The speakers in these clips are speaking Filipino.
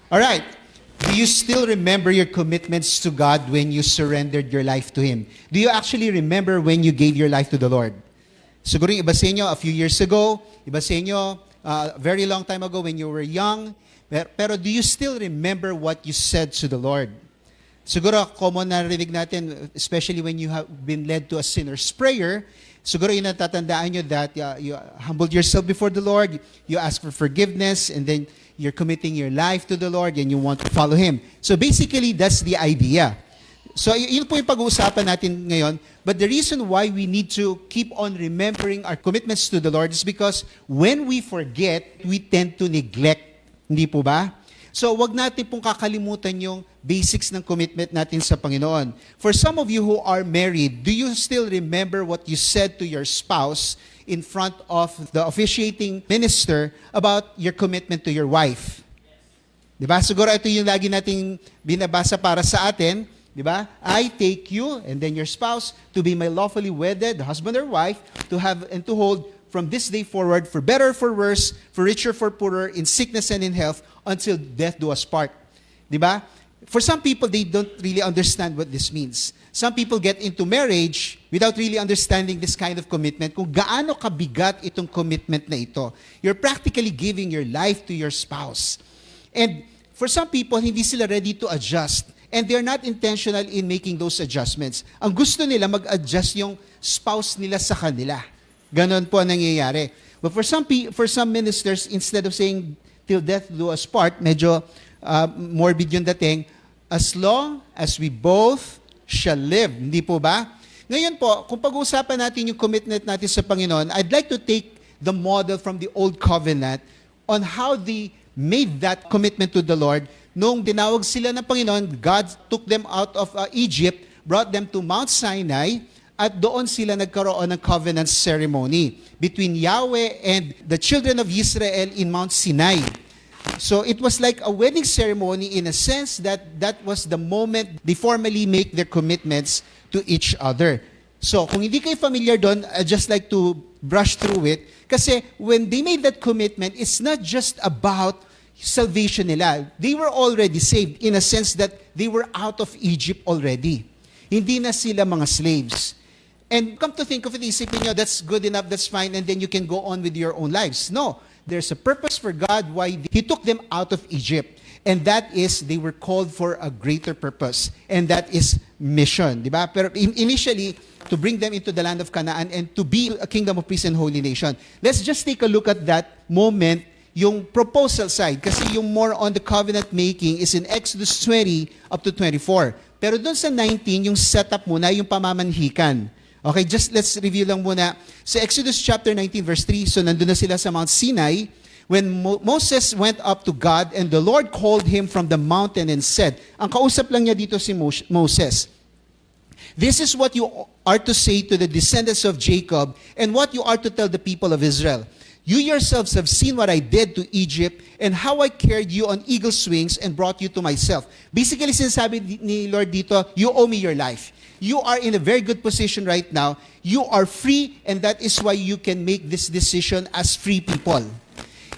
All right. Do you still remember your commitments to God when you surrendered your life to Him? Do you actually remember when you gave your life to the Lord? Siguro yung iba sa inyo, a few years ago, iba sa inyo, very long time ago when you were young, pero do you still remember what you said to the Lord? Siguro, common na narinig natin, especially when you have been led to a sinner's prayer, siguro yung natatandaan nyo that you humbled yourself before the Lord, you ask for forgiveness, and then you're committing your life to the Lord and you want to follow Him. So basically, that's the idea. So yun po yung pag-uusapan natin ngayon. But the reason why we need to keep on remembering our commitments to the Lord is because when we forget, we tend to neglect. Hindi po ba? So wag natin pong kakalimutan yung basics ng commitment natin sa Panginoon. For some of you who are married, do you still remember what you said to your spouse in front of the officiating minister about your commitment to your wife? Diba? Siguro ito yung lagi nating binabasa para sa atin. Diba? I take you and then your spouse to be my lawfully wedded husband or wife, to have and to hold from this day forward, for better, for worse, for richer, for poorer, in sickness and in health, until death do us part. Diba? For some people, they don't really understand what this means. Some people get into marriage without really understanding this kind of commitment, kung gaano kabigat itong commitment na ito. You're practically giving your life to your spouse. And for some people, hindi sila ready to adjust. And they're not intentional in making those adjustments. Ang gusto nila, mag-adjust yung spouse nila sa kanila. Ganon po ang nangyayari. But for some ministers, instead of saying, till death do us part, medyo morbid yung dating, as long as we both shall live. Hindi po ba? Ngayon po, kung pag-uusapan natin yung commitment natin sa Panginoon, I'd like to take the model from the Old Covenant on how they made that commitment to the Lord. Nung dinawag sila ng Panginoon, God took them out of Egypt, brought them to Mount Sinai, at doon sila nagkaroon ng covenant ceremony between Yahweh and the children of Israel in Mount Sinai. So it was like a wedding ceremony in a sense that that was the moment they formally make their commitments to each other. So kung hindi kayo familiar doon, I just like to brush through it. Kasi when they made that commitment, it's not just about salvation nila. They were already saved in a sense that they were out of Egypt already. Hindi na sila mga slaves. And come to think of it, isipin nyo, that's good enough, that's fine, and then you can go on with your own lives. No, there's a purpose for God why He took them out of Egypt. And that is, they were called for a greater purpose. And that is mission. Diba? Pero initially, to bring them into the land of Canaan and to be a kingdom of priests and holy nation. Let's just take a look at that moment, yung proposal side. Kasi yung more on the covenant making is in Exodus 20 up to 24. Pero doon sa 19, yung setup muna, yung pamamanhikan. Okay, just let's review lang muna. Sa Exodus chapter 19 verse 3, so nandun na sila sa Mount Sinai, when Moses went up to God and the Lord called him from the mountain and said, ang kausap lang niya dito si Moses, this is what you are to say to the descendants of Jacob and what you are to tell the people of Israel. You yourselves have seen what I did to Egypt and how I carried you on eagle's wings and brought you to myself. Basically, sinasabi ni Lord dito, you owe me your life. You are in a very good position right now. You are free, and that is why you can make this decision as free people.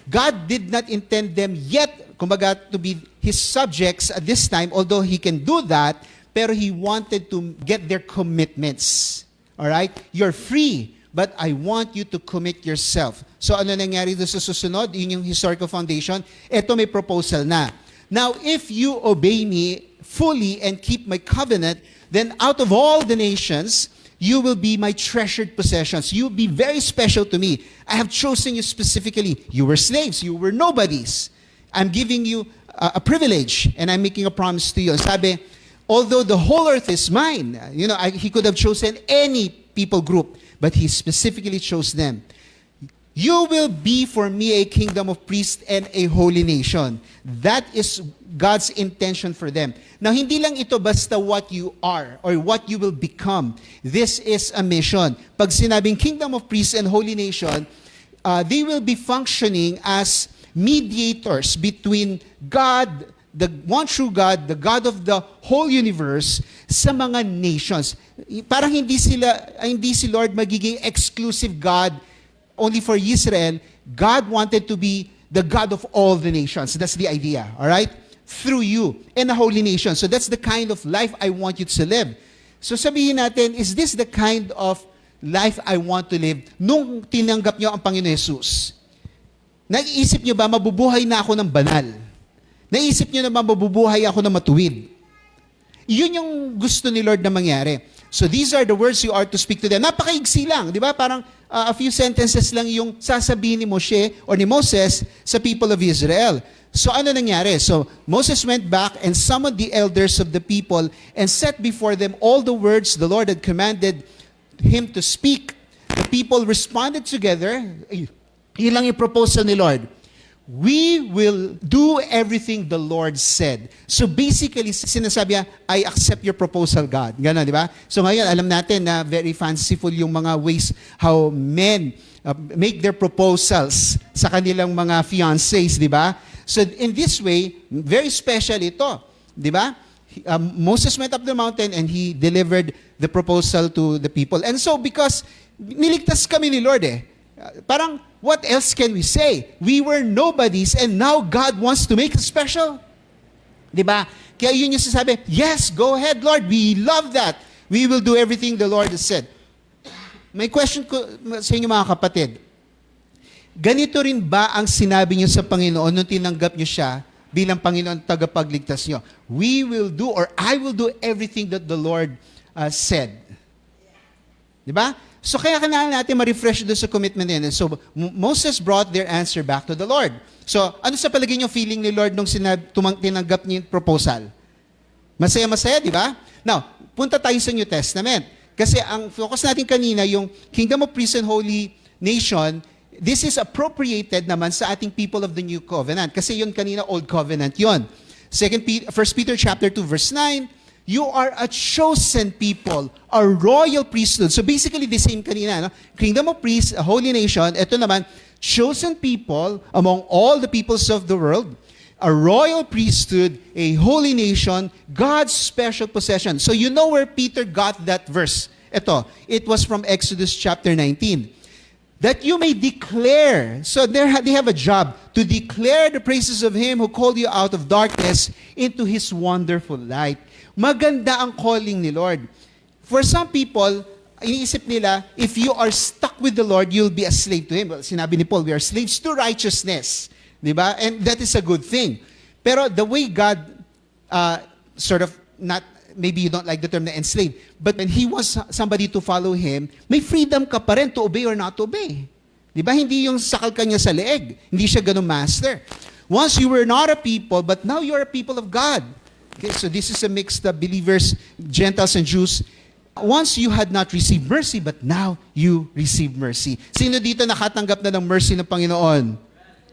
God did not intend them yet, kumbaga, to be His subjects at this time, although He can do that, pero He wanted to get their commitments. Alright? You're free, but I want you to commit yourself. So ano nangyari doon sa susunod? Yun yung historical foundation. Ito may proposal na. Now, if you obey me fully and keep my covenant, then out of all the nations, you will be my treasured possessions. You will be very special to me. I have chosen you specifically. You were slaves. You were nobodies. I'm giving you a privilege, and I'm making a promise to you. Sabi, although the whole earth is mine, he could have chosen any people group, but He specifically chose them. You will be for me a kingdom of priests and a holy nation. That is God's intention for them. Now, hindi lang ito basta what you are or what you will become. This is a mission. Pag sinabing kingdom of priests and holy nation, they will be functioning as mediators between God, the one true God, the God of the whole universe, sa mga nations. Parang hindi si Lord magiging exclusive God only for Israel. God wanted to be the God of all the nations. That's the idea. All right? through you and a holy nation. So that's the kind of life I want you to live. So sabihin natin, is this the kind of life I want to live nung tinanggap nyo ang Panginoon Jesus? Naiisip nyo ba, mabubuhay na ako ng banal? Naisip nyo na ba, mabubuhay ako ng matuwid? Yun yung gusto ni Lord na mangyari. So these are the words you are to speak to them. Napakaigsi lang, di ba? Parang a few sentences lang yung sasabihin ni Moshe or ni Moses sa people of Israel. So ano nangyari? So Moses went back and summoned the elders of the people and set before them all the words the Lord had commanded him to speak. The people responded together. Yun lang yung proposal ni Lord. We will do everything the Lord said. So basically, sinasabi niya, I accept your proposal, God. Ganon, di ba? So ngayon, alam natin na very fanciful yung mga ways how men make their proposals sa kanilang mga fiancés, di ba? So in this way, very special ito, di ba? Moses went up the mountain and he delivered the proposal to the people. And so because niligtas kami ni Lord parang what else can we say? We were nobodies and now God wants to make us special. Diba? Kaya yun yung sasabi, yes, go ahead, Lord. We love that. We will do everything the Lord has said. May question ko sa inyo mga kapatid. Ganito rin ba ang sinabi niyo sa Panginoon nung tinanggap niyo siya bilang Panginoon tagapagligtas niyo? We will do or I will do everything that the Lord said. Diba? So kaya kailangan natin ma-refresh doon sa commitment din. So Moses brought their answer back to the Lord. So ano sa palagay niyo feeling ni Lord nung tinanggap niya yung proposal? Masaya-masaya, di ba? Now, punta tayo sa New Testament. Kasi ang focus natin kanina, yung Kingdom of Priests and Holy Nation, this is appropriated naman sa ating people of the New Covenant. Kasi yun kanina, Old Covenant yun. 1 Peter chapter 2, verse 9, you are a chosen people, a royal priesthood. So basically, the same kanina, no? Kingdom of priests, a holy nation. Ito naman, chosen people among all the peoples of the world, a royal priesthood, a holy nation, God's special possession. So you know where Peter got that verse. Ito, it was from Exodus chapter 19. That you may declare, so they have a job to declare the praises of Him who called you out of darkness into His wonderful light. Maganda ang calling ni Lord. For some people, iniisip nila, if you are stuck with the Lord, you'll be a slave to Him. Well, sinabi ni Paul, we are slaves to righteousness. Diba? And that is a good thing. Pero the way God, maybe you don't like the term na enslave, but when He wants somebody to follow Him, may freedom ka pa rin to obey or not to obey. Diba? Hindi yung sakal ka niya sa leeg. Hindi siya ganun master. Once you were not a people, but now you are a people of God. Okay, so this is a mixed believers, Gentiles and Jews. Once you had not received mercy, but now you receive mercy. Sino dito nakatanggap na ng mercy ng Panginoon?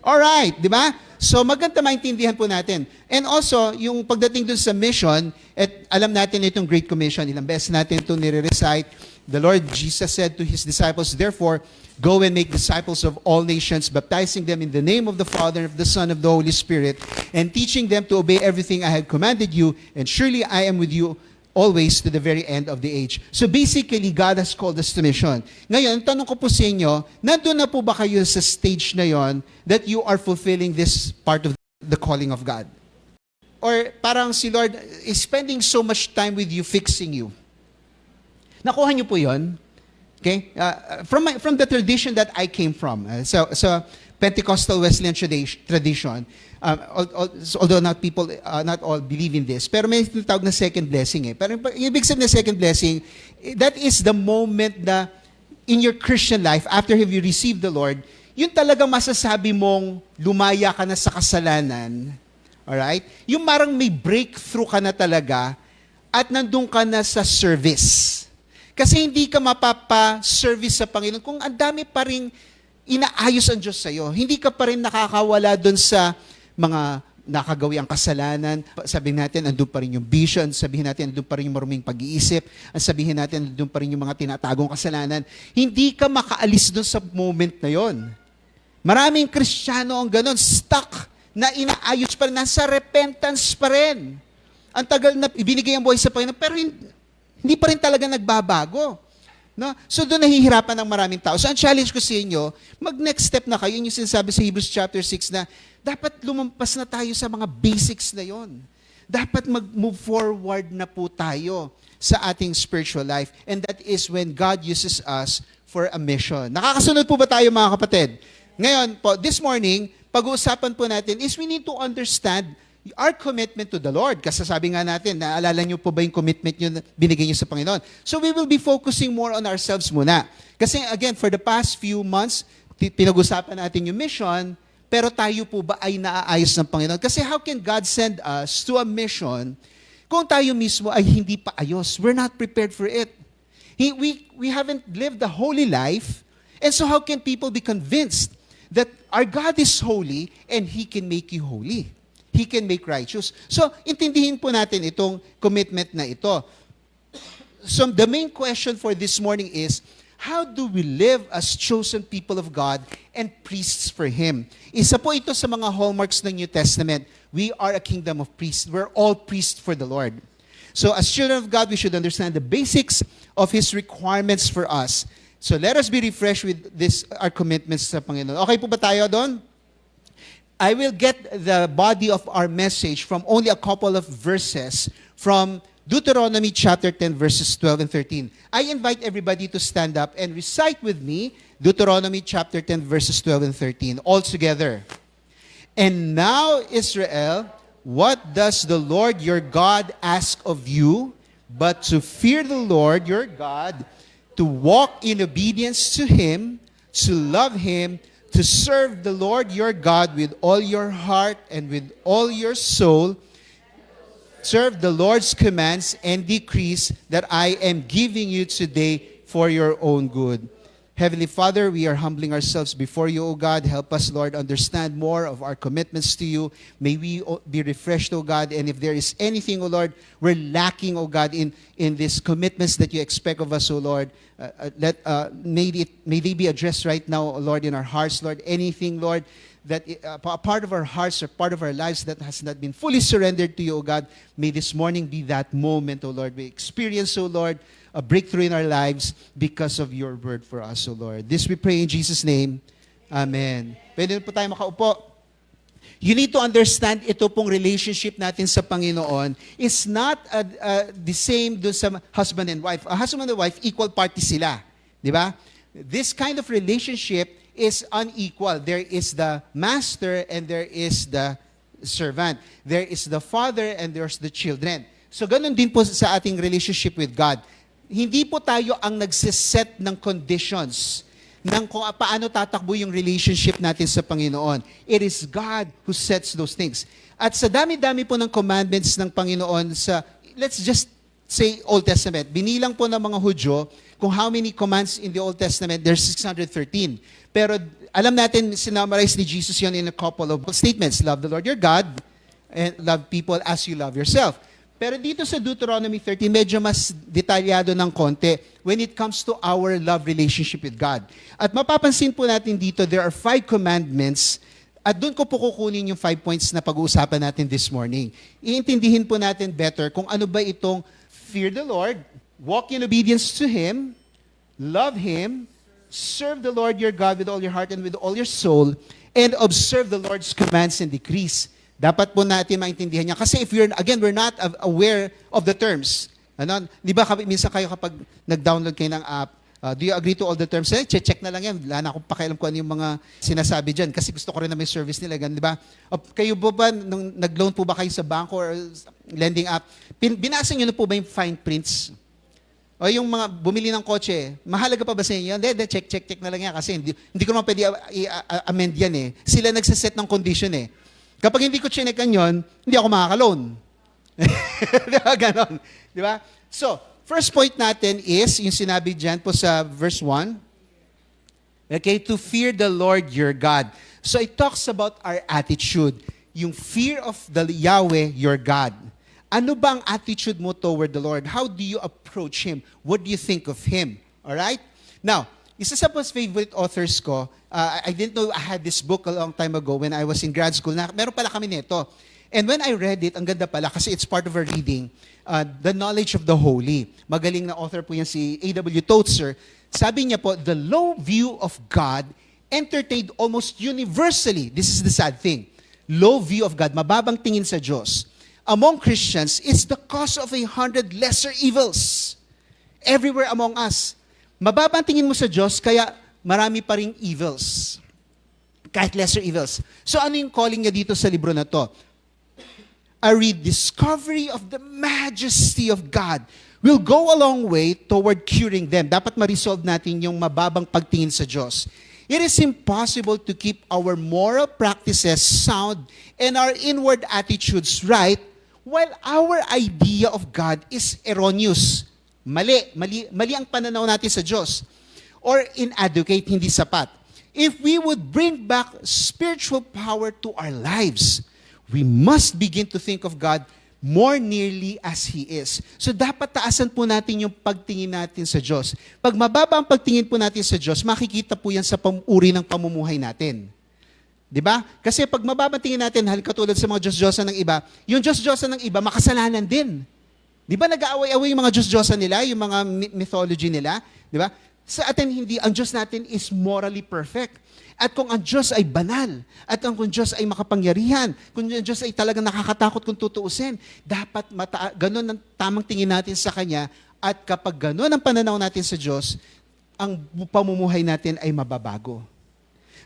Alright, di ba? So maganda maintindihan po natin. And also, yung pagdating dun sa mission, at alam natin itong Great Commission, ilang beses natin ito nire-recite. The Lord Jesus said to His disciples, therefore, go and make disciples of all nations, baptizing them in the name of the Father, of the Son, of the Holy Spirit, and teaching them to obey everything I have commanded you, and surely I am with you always to the very end of the age. So basically, God has called us to mission. Ngayon, tanong ko po sa inyo, nandun na po ba kayo sa stage na yon that you are fulfilling this part of the calling of God? Or parang si Lord is spending so much time with you, fixing you. Nakuha niyo po yon? Okay? From the tradition that I came from, so Pentecostal Wesleyan tradition, although not all believe in this, pero may tinatawag na second blessing Pero yung ibig sabihin na second blessing, that is the moment na in your Christian life, after have you received the Lord, yun talaga masasabi mong lumaya ka na sa kasalanan. Alright? Yung marang may breakthrough ka na talaga at nandun ka na sa service. Kasi hindi ka mapapa-service sa Panginoon kung ang dami pa rin inaayos ang Diyos sa'yo. Hindi ka pa rin nakakawala doon sa mga nakagawi ang kasalanan. Sabihin natin, andun pa rin yung vision. Sabihin natin, andun pa rin yung maruming pag-iisip. Sabihin natin, andun pa rin yung mga tinatagong kasalanan. Hindi ka makaalis doon sa moment na yon. Maraming Kristiyano ang ganun, stuck na inaayos pa rin, nasa repentance pa rin. Ang tagal na ibinigay ang buhay sa Panginoon, pero hindi pa rin talaga nagbabago. No? So doon nahihirapan ng maraming tao. So ang challenge ko sa inyo, mag-next step na kayo. Yun yung sinasabi sa Hebrews chapter 6 na dapat lumampas na tayo sa mga basics na yon. Dapat mag-move forward na po tayo sa ating spiritual life. And that is when God uses us for a mission. Nakakasunod po ba tayo mga kapatid? Ngayon po, this morning, pag-uusapan po natin is we need to understand our commitment to the Lord. Kasi sabi nga natin, naalala niyo po ba yung commitment niyo na binigay niyo sa Panginoon? So we will be focusing more on ourselves muna. Kasi again, for the past few months, pinag-usapan natin yung mission, pero tayo po ba ay naaayos ng Panginoon? Kasi how can God send us to a mission kung tayo mismo ay hindi pa ayos? We're not prepared for it. We haven't lived the holy life, and so how can people be convinced that our God is holy and He can make you holy? He can make righteous. So, intindihin po natin itong commitment na ito. So, the main question for this morning is, how do we live as chosen people of God and priests for Him? Isa po ito sa mga hallmarks ng New Testament. We are a kingdom of priests. We're all priests for the Lord. So, as children of God, we should understand the basics of His requirements for us. So, let us be refreshed with our commitments sa Panginoon. Okay po ba tayo doon? I will get the body of our message from only a couple of verses from Deuteronomy chapter 10, verses 12 and 13. I invite everybody to stand up and recite with me Deuteronomy chapter 10, verses 12 and 13, all together. And now, Israel, what does the Lord your God ask of you, but to fear the Lord your God, to walk in obedience to Him, to love Him, to serve the Lord your God with all your heart and with all your soul, serve the Lord's commands and decrees that I am giving you today for your own good. Heavenly Father, we are humbling ourselves before you, O God. Help us, Lord, understand more of our commitments to you. May we be refreshed, O God. And if there is anything, O Lord, we're lacking, O God, in these commitments that you expect of us, O Lord, may they be addressed right now, O Lord, in our hearts, Lord. Anything, Lord, that a part of our hearts or part of our lives that has not been fully surrendered to you, O God, may this morning be that moment, O Lord. We experience, O Lord, a breakthrough in our lives because of your word for us, O Lord. This we pray in Jesus' name. Amen. Pwede po tayo makaupo. You need to understand ito pong relationship natin sa Panginoon is not the same do sa husband and wife. A husband and wife, equal party sila. Di ba? This kind of relationship is unequal. There is the master and there is the servant. There is the father and there's the children. So ganun din po sa ating relationship with God. Hindi po tayo ang nagsiset ng conditions ng kung paano tatakbo yung relationship natin sa Panginoon. It is God who sets those things. At sa dami-dami po ng commandments ng Panginoon sa, let's just say Old Testament, binilang po ng mga Hudyo kung how many commands in the Old Testament, there's 613. Pero alam natin, sinummarize ni Jesus yon in a couple of statements. Love the Lord your God and love people as you love yourself. Pero dito sa Deuteronomy 30, medyo mas detalyado ng konti when it comes to our love relationship with God. At mapapansin po natin dito, there are 5 commandments at doon ko po kukunin yung 5 points na pag-uusapan natin this morning. Iintindihin po natin better kung ano ba itong fear the Lord, walk in obedience to Him, love Him, serve the Lord your God with all your heart and with all your soul, and observe the Lord's commands and decrees. Dapat po natin maintindihan niya. Kasi if we're not aware of the terms, ano, di ba minsan kayo kapag nag-download kayo ng app, do you agree to all the terms? Check na lang yan. Wala na akong pakialam kung ano yung mga sinasabi dyan. Kasi gusto ko rin na may service nila. Ganun, di ba? Kayo po ba, nung nag-loan po ba kayo sa banko or lending app, binasa nyo na po ba yung fine prints? O yung mga bumili ng kotse, mahalaga pa ba sa inyo? Hindi, check na lang yan. Kasi hindi ko naman pwede i-amend yan eh. Sila nagsaset ng condition eh. Kapag hindi ko chinekan yun, hindi ako makaka-loan. Di ba? Ganon. Di ba? So, first point natin is, yung sinabi dyan po sa verse 1, okay, to fear the Lord your God. So, it talks about our attitude. Yung fear of the Yahweh, your God. Ano ba ang attitude mo toward the Lord? How do you approach Him? What do you think of Him? Alright? Now, isa sa most favorite authors ko, I didn't know I had this book a long time ago when I was in grad school. Meron pala kami nito. And when I read it, ang ganda pala kasi it's part of our reading, The Knowledge of the Holy. Magaling na author po yan si A.W. Tozer. Sabi niya po, the low view of God entertained almost universally. This is the sad thing. Low view of God, mababang tingin sa Diyos, among Christians is the cause of 100 lesser evils. Everywhere among us. Mababang tingin mo sa Diyos, kaya marami pa ring evils. Kahit lesser evils. So ano yung calling niya dito sa libro na to? A rediscovery of the majesty of God will go a long way toward curing them. Dapat ma-resolve natin yung mababang pagtingin sa Diyos. It is impossible to keep our moral practices sound and our inward attitudes right while our idea of God is erroneous. Mali ang pananaw natin sa Diyos. Or inadequate, hindi sapat. If we would bring back spiritual power to our lives, we must begin to think of God more nearly as He is. So dapat taasan po natin yung pagtingin natin sa Diyos. Pag mababa ang pagtingin po natin sa Diyos, makikita po yan sa uri ng pamumuhay natin. Diba? Kasi pag mababa tingin natin, katulad sa mga Diyos-Diyosan ng iba, yung Diyos-Diyosan ng iba, makasalanan din. Di ba nag-aaway-away yung mga Diyos-Diyosan nila, yung mga mythology nila? Di ba? Sa atin, hindi. Ang Diyos natin is morally perfect. At kung ang Diyos ay banal, at kung Diyos ay makapangyarihan, kung ang Diyos ay talagang nakakatakot kung tutuusin, dapat ganun ang tamang tingin natin sa Kanya, at kapag ganun ang pananaw natin sa Diyos, ang pamumuhay natin ay mababago.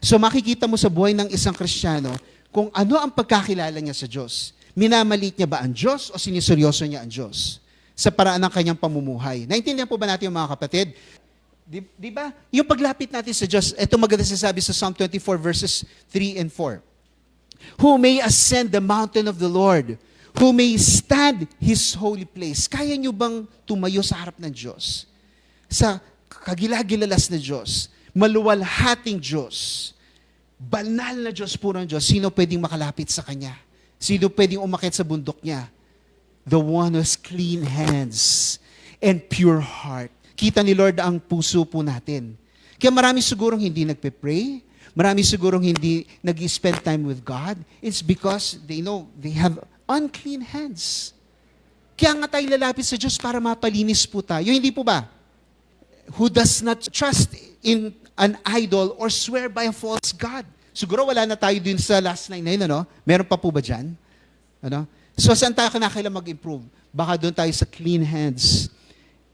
So makikita mo sa buhay ng isang Kristiyano kung ano ang pagkakilala niya sa Diyos. Minamalit niya ba ang Diyos o siniseryoso niya ang Diyos sa paraan ng kanyang pamumuhay? Naintindihan po ba natin yung mga kapatid? Di ba? Yung paglapit natin sa Diyos, ito maganda sasabi sa Psalm 24 verses 3 and 4. Who may ascend the mountain of the Lord? Who may stand His holy place? Kaya nyo bang tumayo sa harap ng Diyos? Sa kagilagilalas na Diyos, maluwalhating Diyos, banal na Diyos, purong Diyos, sino pwedeng makalapit sa Kanya? Sino pwedeng umakyat sa bundok niya? The one who has clean hands and pure heart. Kita ni Lord ang puso po natin. Kaya marami sigurong hindi nagpe-pray, marami sigurong hindi nag-spend time with God. It's because they know they have unclean hands. Kaya nga tayo lalapit sa Diyos para mapalinis po tayo. Hindi po ba? Who does not trust in an idol or swear by a false God. Siguro wala na tayo dun sa last line na yun, ano? Meron pa po ba dyan? Ano? So saan tayo kinakailangan mag-improve? Baka doon tayo sa clean hands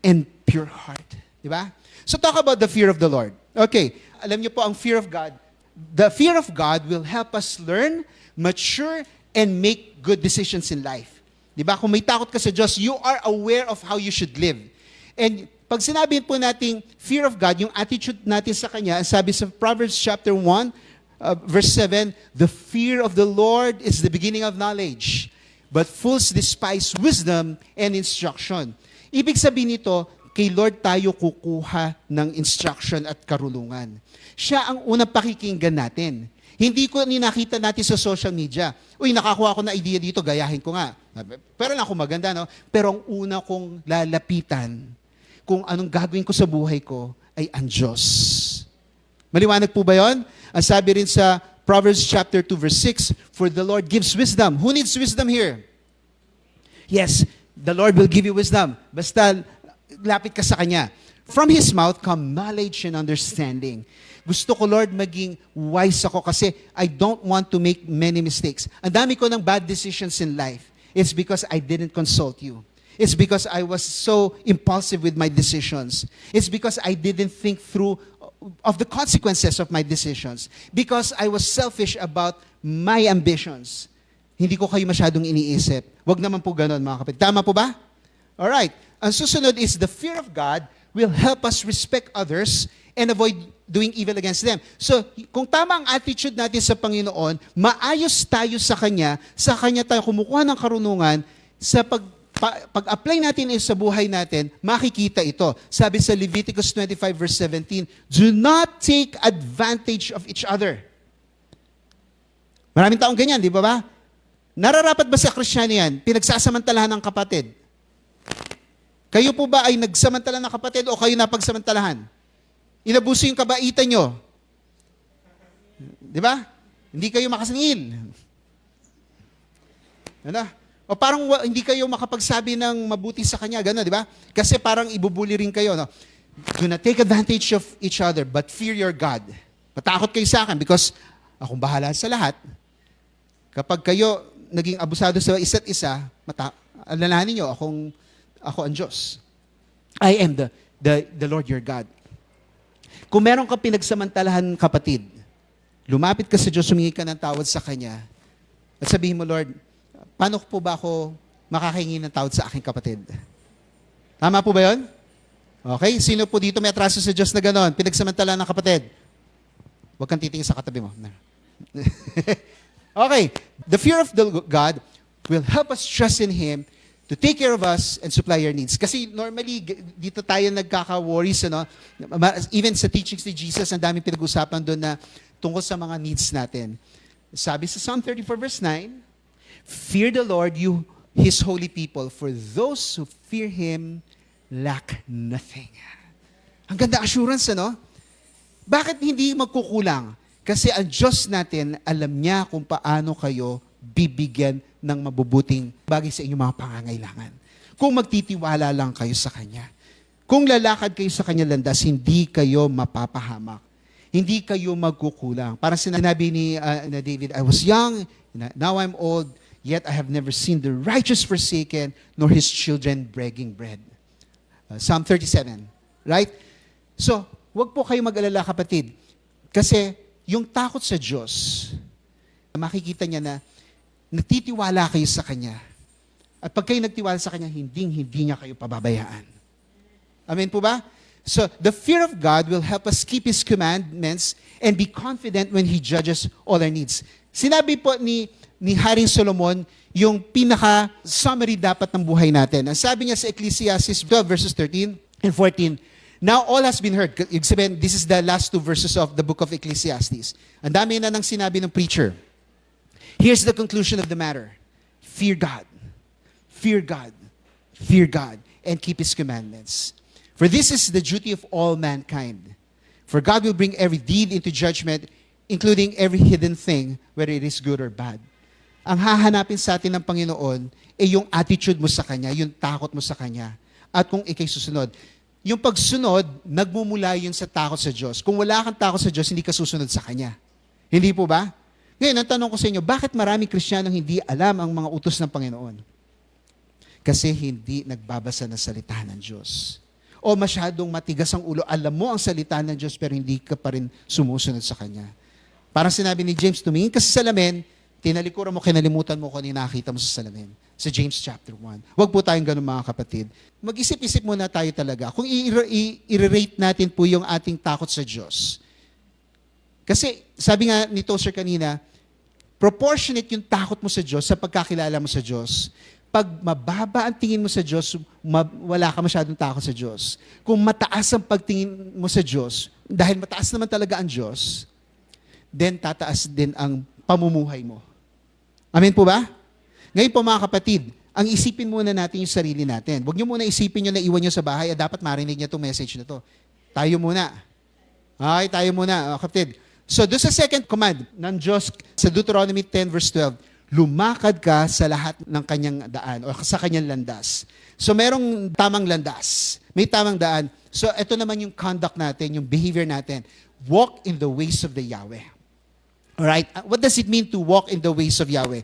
and pure heart. Di ba? So talk about the fear of the Lord. Okay, alam niyo po ang fear of God. The fear of God will help us learn, mature, and make good decisions in life. Di ba? Kung may takot ka sa Diyos, you are aware of how you should live. And pag sinabi po nating fear of God, yung attitude natin sa Kanya, sabi sa Proverbs chapter 1, verse 7, the fear of the Lord is the beginning of knowledge, but fools despise wisdom and instruction. Ibig sabihin nito, kay Lord tayo kukuha ng instruction at karunungan. Siya ang unang pakikinggan natin. Hindi ko ninakita natin sa social media. Uy, nakakuha ko na idea dito, gayahin ko nga. Pero lang kung maganda, no? Pero ang una kong lalapitan, kung anong gagawin ko sa buhay ko, ay ang Diyos. Maliwanag po ba yun? Ang sabi rin sa Proverbs chapter 2 verse 6, for the Lord gives wisdom. Who needs wisdom here? Yes, the Lord will give you wisdom. Basta lapit ka sa Kanya. From His mouth come knowledge and understanding. Gusto ko, Lord, maging wise ako kasi I don't want to make many mistakes. Ang dami ko ng bad decisions in life. It's because I didn't consult you. It's because I was so impulsive with my decisions. It's because I didn't think through of the consequences of my decisions. Because I was selfish about my ambitions. Hindi ko kayo masyadong iniisip. Wag naman po ganon, mga kapatid. Tama po ba? Alright. Ang susunod is the fear of God will help us respect others and avoid doing evil against them. So, kung tama ang attitude natin sa Panginoon, maayos tayo sa Kanya tayo kumukuha ng karunungan, sa pag-apply natin sa buhay natin, makikita ito. Sabi sa Leviticus 25 verse 17, do not take advantage of each other. Maraming taong ganyan, di ba? Nararapat ba sa Kristiyano yan? Pinagsasamantalahan ng kapatid. Kayo po ba ay nagsamantala ng kapatid o kayo napagsamantalahan? Inabuso yung kabaitan nyo. Di ba? Hindi kayo makasingil. Ano? O parang hindi kayo makapagsabi ng mabuti sa kanya, gano'n, di ba? Kasi parang ibubuli rin kayo, no? Do not take advantage of each other, but fear your God. Matakot kayo sa akin because akong bahala sa lahat. Kapag kayo naging abusado sa isa't isa, alalahanin nyo, ako ang Diyos. I am the Lord your God. Kung meron kang pinagsamantalahan, kapatid, lumapit ka sa Diyos, humingi ka ng tawad sa Kanya, at sabihin mo, Lord, paano po ba ako makakahingi ng tawad sa aking kapatid? Tama po ba yun? Okay, sino po dito may atraso sa Diyos na gano'n? Pinagsamantalahan ng kapatid. Huwag kang titingin sa katabi mo. Okay, the fear of God will help us trust in Him to take care of us and supply our needs. Kasi normally, dito tayo nagkaka-worries, ano? Even sa teachings ni Jesus, ang daming pinag-usapan doon na tungkol sa mga needs natin. Sabi sa Psalm 34 verse 9, fear the Lord, you His holy people, for those who fear Him lack nothing. Ang ganda assurance, ano? Bakit hindi magkukulang? Kasi ang Diyos natin, alam niya kung paano kayo bibigyan ng mabubuting bagay sa inyong mga pangangailangan. Kung magtitiwala lang kayo sa Kanya. Kung lalakad kayo sa Kanya landas, hindi kayo mapapahamak. Hindi kayo magkukulang. Parang sinabi ni David, I was young, now I'm old, yet I have never seen the righteous forsaken, nor his children begging bread. Psalm 37. Right? So, wag po kayo mag-alala, kapatid. Kasi, yung takot sa Diyos, makikita niya na nagtitiwala kayo sa Kanya. At pag kayo nagtiwala sa Kanya, hindi niya kayo pababayaan. Amen po ba? So, the fear of God will help us keep His commandments and be confident when He judges all our needs. Sinabi po ni Haring Solomon, yung pinaka-summary dapat ng buhay natin. Ang sabi niya sa Ecclesiastes 12 verses 13 and 14, now all has been heard. Ibig sabihin, this is the last two verses of the book of Ecclesiastes. Ang dami na nang sinabi ng preacher. Here's the conclusion of the matter. Fear God. Fear God. Fear God. And keep His commandments. For this is the duty of all mankind. For God will bring every deed into judgment, including every hidden thing, whether it is good or bad. Ang hahanapin sa atin ng Panginoon ay yung attitude mo sa Kanya, yung takot mo sa Kanya, at kung ikay susunod. Yung pagsunod, nagmumula yun sa takot sa Diyos. Kung wala kang takot sa Diyos, hindi ka susunod sa Kanya. Hindi po ba? Ngayon, ang tanong ko sa inyo, bakit maraming Kristiyanong hindi alam ang mga utos ng Panginoon? Kasi hindi nagbabasa ng salita ng Diyos. O masyadong matigas ang ulo, alam mo ang salita ng Diyos pero hindi ka pa rin sumusunod sa Kanya. Parang sinabi ni James, tumingin ka sa salamin, tinalikuran mo, kinalimutan mo kung ano yung nakita mo sa salamin. Sa James chapter 1. Huwag po tayong ganun, mga kapatid. Mag-isip-isip muna tayo talaga. Kung i-rate natin po yung ating takot sa Diyos. Kasi sabi nga ni Tozer kanina, proportionate yung takot mo sa Diyos sa pagkakilala mo sa Diyos. Pag mababa ang tingin mo sa Diyos, wala ka masyadong takot sa Diyos. Kung mataas ang pagtingin mo sa Diyos, dahil mataas naman talaga ang Diyos, then tataas din ang pamumuhay mo. Amen po ba? Ngayon po, mga kapatid, ang isipin muna natin yung sarili natin. Huwag nyo muna isipin nyo na iwan nyo sa bahay at dapat marinig niya itong message na to. Tayo muna. Okay, tayo muna, kapatid. So, doon sa second command ng Diyos sa Deuteronomy 10 verse 12, lumakad ka sa lahat ng kanyang daan o sa kanyang landas. So, merong tamang landas. May tamang daan. So, ito naman yung conduct natin, yung behavior natin. Walk in the ways of the Yahweh. Alright? What does it mean to walk in the ways of Yahweh?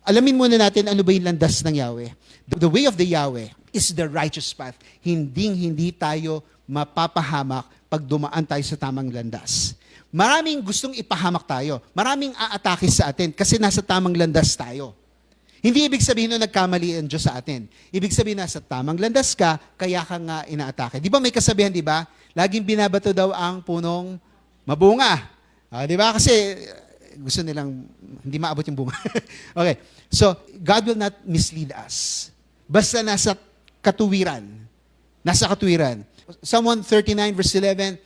Alamin muna natin ano ba yung landas ng Yahweh. The way of the Yahweh is the righteous path. Hindi tayo mapapahamak pag dumaan tayo sa tamang landas. Maraming gustong ipahamak tayo. Maraming aatake sa atin kasi nasa tamang landas tayo. Hindi ibig sabihin na nagkamali ang Diyos sa atin. Ibig sabihin nasa tamang landas ka, kaya ka nga inaatake. Di ba may kasabihan, di ba? Laging binabato daw ang punong mabunga. Di ba? Kasi gusto nilang hindi maabot yung bunga. Okay. So, God will not mislead us. Basta nasa katuwiran. Nasa katuwiran. Psalm 139 verse 11,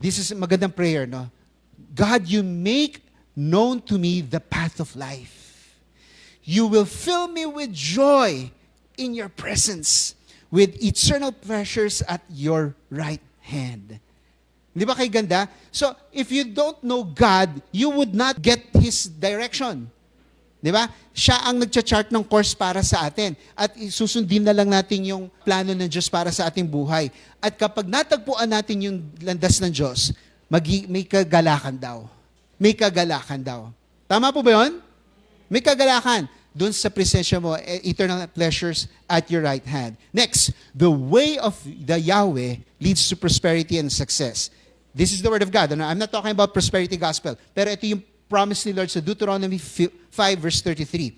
this is magandang prayer, no? God, you make known to me the path of life. You will fill me with joy in your presence, with eternal pleasures at your right hand. Di ba kay ganda? So, if you don't know God, you would not get His direction. Di ba? Siya ang nagcha-chart ng course para sa atin. At susundin na lang natin yung plano ng Diyos para sa ating buhay. At kapag natagpuan natin yung landas ng Diyos, may kagalakan daw. May kagalakan daw. Tama po ba yun? May kagalakan. Doon sa presensya mo, eternal pleasures at your right hand. Next, the way of the Yahweh leads to prosperity and success. This is the word of God. I'm not talking about prosperity gospel. Pero ito yung promise ni Lord sa Deuteronomy 5 verse 33.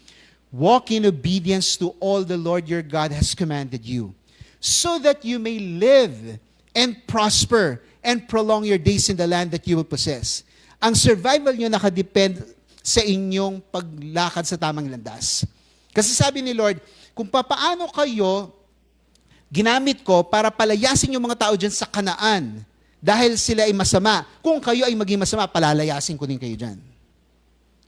Walk in obedience to all the Lord your God has commanded you, so that you may live and prosper and prolong your days in the land that you will possess. Ang survival nyo nakadepend sa inyong paglakad sa tamang landas. Kasi sabi ni Lord, kung papaano kayo ginamit ko para palayasin yung mga tao dyan sa Kanaan dahil sila ay masama, kung kayo ay maging masama, palalayasin ko din kayo dyan.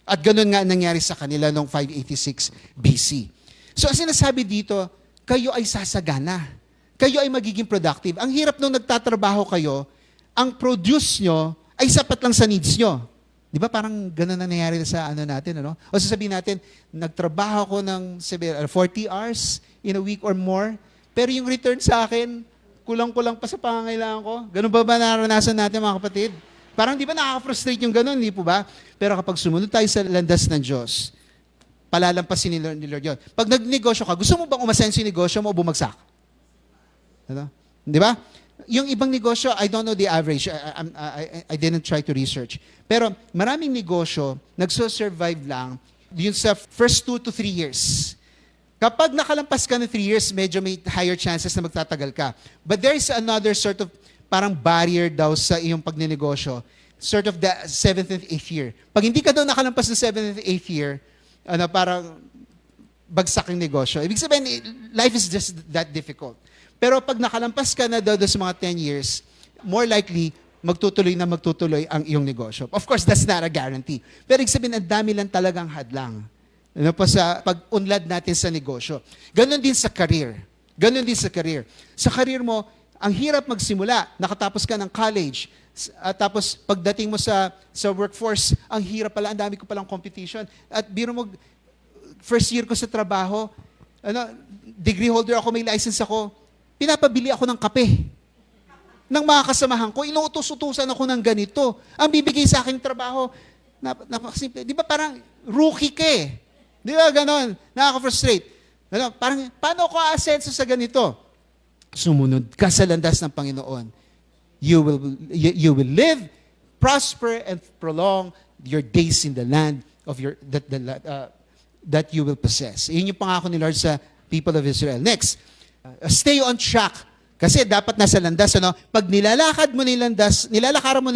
At ganun nga nangyari sa kanila noong 586 BC. So ang sinasabi dito, kayo ay sasagana. Kayo ay magiging productive. Ang hirap nung nagtatrabaho kayo, ang produce nyo ay sapat lang sa needs nyo. Di ba parang ganun na nangyari sa natin, ano? O sasabihin natin, nagtrabaho ko ng 40 hours in a week or more, pero yung return sa akin, kulang-kulang pa sa pangangailangan ko. Ganun ba naranasan natin, mga kapatid? Parang di ba nakaka-frustrate yung ganun, di po ba? Pero kapag sumunod tayo sa landas ng Diyos, palalampasin ni Lord yun. Pag nagnegosyo ka, gusto mo bang umasenso yung negosyo mo o bumagsak? Ano? Di ba? Yung ibang negosyo, I don't know the average. I didn't try to research. Pero maraming negosyo, nagso-survive lang yun sa first 2 to 3 years. Kapag nakalampas ka ng 3 years, medyo may higher chances na magtatagal ka. But there is another sort of parang barrier daw sa iyong pagnenegosyo, sort of the 7th and 8th year. Pag hindi ka daw nakalampas ng 7th and 8th year, parang bagsak yung negosyo. Ibig sabihin, life is just that difficult. Pero pag nakalampas ka na daw sa mga 10 years, more likely, magtutuloy ang iyong negosyo. Of course, that's not a guarantee. Pero ibig sabihin, ang dami lang talagang hadlang. Sa pag-unlad natin sa negosyo. Ganon din sa career. Ganon din sa career. Sa career mo, ang hirap magsimula. Nakatapos ka ng college. Tapos pagdating mo sa workforce, ang hirap pala, ang dami ko palang competition. At biro mo, first year ko sa trabaho, degree holder ako, may license ako, pinapabili ako ng kape. Ng mga kasamahan ko, inuutos-utusan ako ng ganito. Ang bibigay sa aking trabaho, napakasimple. Di ba parang rookie ka eh? Di ba ganon? Nakaka-frustrate. Parang, paano ko aasenso sa ganito? Sumunod ka sa landas ng Panginoon. You will live, prosper, and prolong your days in the land of that you will possess. Iyon yung pangako ni Lord sa people of Israel. Next, stay on track. Kasi dapat nasa landas, pag nilalakaran mo na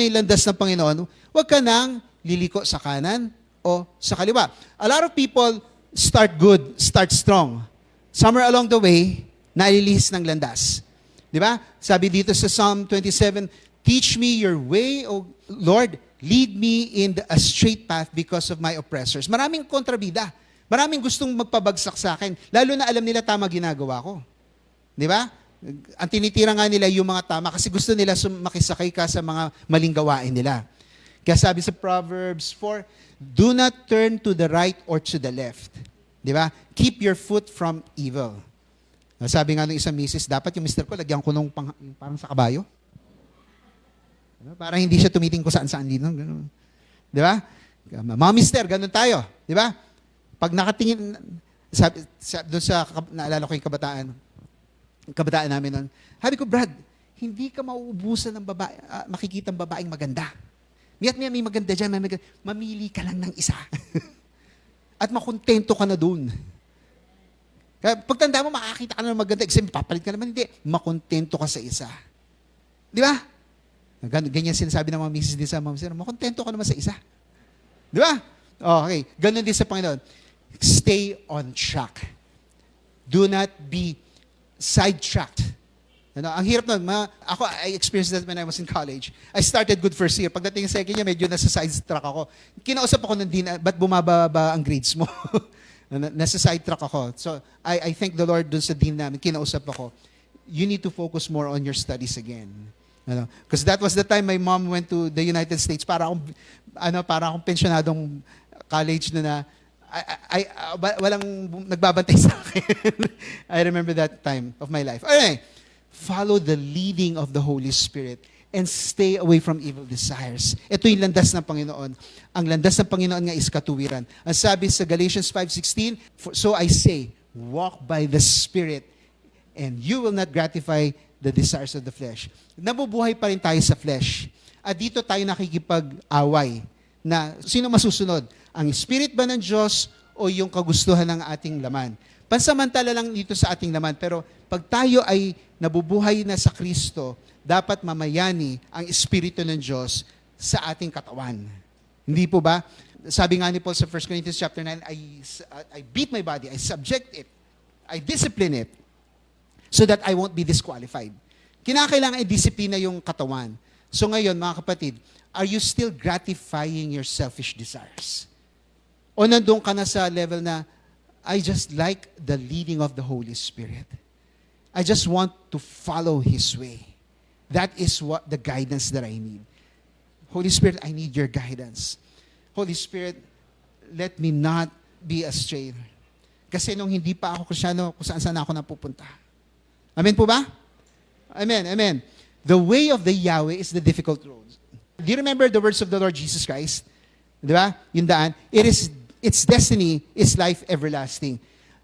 yung landas ng Panginoon, huwag ka nang liliko sa kanan o sa kaliwa. A lot of people start good, start strong. Somewhere along the way, nalilihis ng landas. Di ba? Sabi dito sa Psalm 27, teach me your way, O Lord, lead me in a straight path because of my oppressors. Maraming kontrabida. Maraming gustong magpabagsak sa akin. Lalo na alam nila tama ginagawa ko. Di ba? Ang tinitira nga nila yung mga tama kasi gusto nila makisakay ka sa mga maling gawain nila. Kaya sabi sa Proverbs 4, do not turn to the right or to the left. Di ba? Keep your foot from evil. Sabi nga ng isang misis, dapat yung mister ko, lagyan ko nung parang sa kabayo. Parang hindi siya tumiting ko saan-saan dito. Di ba? Mga mister, ganun tayo. Di ba? Pag nakatingin, doon sa, naalala ko yung kabataan namin nun, sabi ko, Brad, hindi ka mauubusan ng babae, makikita ang babaeng maganda. May maganda dyan, mamili ka lang ng isa. At makontento ka na doon. Kaya pagtanda mo, makakita ka na ng maganda. Kasi papalit ka naman, hindi. Makontento ka sa isa. Di ba? Ganyan sinasabi ng mga misis din sa mga misis, makontento ka naman sa isa. Di ba? Okay. Ganon din sa Panginoon. Stay on track. Do not be sidetracked. Ang hirap nun. I experienced that when I was in college. I started good first year. Pagdating sa second year, medyo nasa sidetrack ako. Kinausap ako ng dean, ba't bumababa ang grades mo? Nasa sidetrack ako. So, I thank the Lord dun sa dean namin. Kinausap ako. You need to focus more on your studies again. Because that was the time my mom went to the United States para akong pensyonadong college na walang nagbabantay sa akin. I remember that time of my life. Alright, follow the leading of the Holy Spirit and stay away from evil desires. Ito yung landas ng Panginoon. Ang landas ng Panginoon nga is katuwiran. Ang sabi sa Galatians 5:16, so I say, walk by the Spirit, and you will not gratify the desires of the flesh. Nabubuhay pa rin tayo sa flesh. At dito tayo nakikipag-away na sino masusunod? Ang Spirit ba ng Diyos o yung kagustuhan ng ating laman? Pansamantala lang dito sa ating laman, pero pag tayo ay nabubuhay na sa Kristo, dapat mamayani ang Espiritu ng Diyos sa ating katawan. Hindi po ba? Sabi nga ni Paul sa 1 Corinthians chapter 9, I beat my body, I subject it, I discipline it, so that I won't be disqualified. Kinakailangan i-disiplina yung katawan. So ngayon, mga kapatid, are you still gratifying your selfish desires? O nandun ka na sa level na, I just like the leading of the Holy Spirit. I just want to follow His way. That is what the guidance that I need. Holy Spirit, I need your guidance. Holy Spirit, let me not be astray. Kasi nung hindi pa ako Kristyano, kung saan ako napupunta. Amen po ba? Amen, amen. The way of the Yahweh is the difficult road. Do you remember the words of the Lord Jesus Christ? Di ba? Yung daan. Its destiny is life everlasting.